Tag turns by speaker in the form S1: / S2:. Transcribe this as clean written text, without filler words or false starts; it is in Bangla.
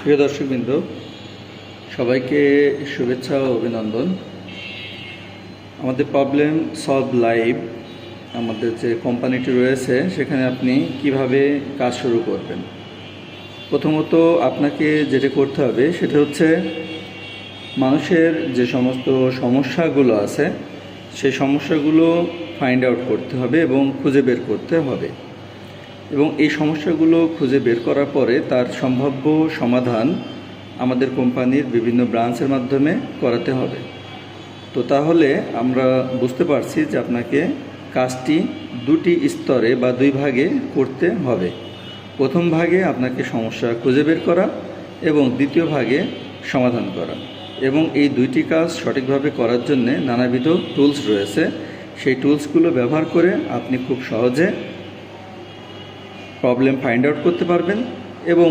S1: প্রিয় দর্শকবৃন্দ, সবাইকে শুভেচ্ছা ও অভিনন্দন। আমাদের প্রবলেম সলভ লাইভ আমাদের যে কোম্পানিটি রয়েছে সেখানে আপনি কিভাবে কাজ শুরু করবেন। প্রথমত আপনাকে যেটা করতে হবে সেটা হচ্ছে মানুষের যে সমস্ত সমস্যাগুলো আছে সেই সমস্যাগুলো ফাইন্ড আউট করতে হবে এবং খুঁজে বের করতে হবে, এবং এই সমস্যাগুলো খুঁজে বের করার পরে তার সম্ভাব্য সমাধান আমাদের কোম্পানির বিভিন্ন ব্রাঞ্চের মাধ্যমে করাতে হবে। তো তাহলে আমরা বুঝতে পারছি যে আপনাকে কাজটি দুটি স্তরে বা দুই ভাগে করতে হবে। প্রথম ভাগে আপনাকে সমস্যা খুঁজে বের করা এবং দ্বিতীয় ভাগে সমাধান করা, এবং এই দুইটি কাজ সঠিকভাবে করার জন্য নানাবিধ টুলস রয়েছে। সেই টুলসগুলো ব্যবহার করে আপনি খুব সহজে প্রবলেম ফাইন্ড আউট করতে পারবেন এবং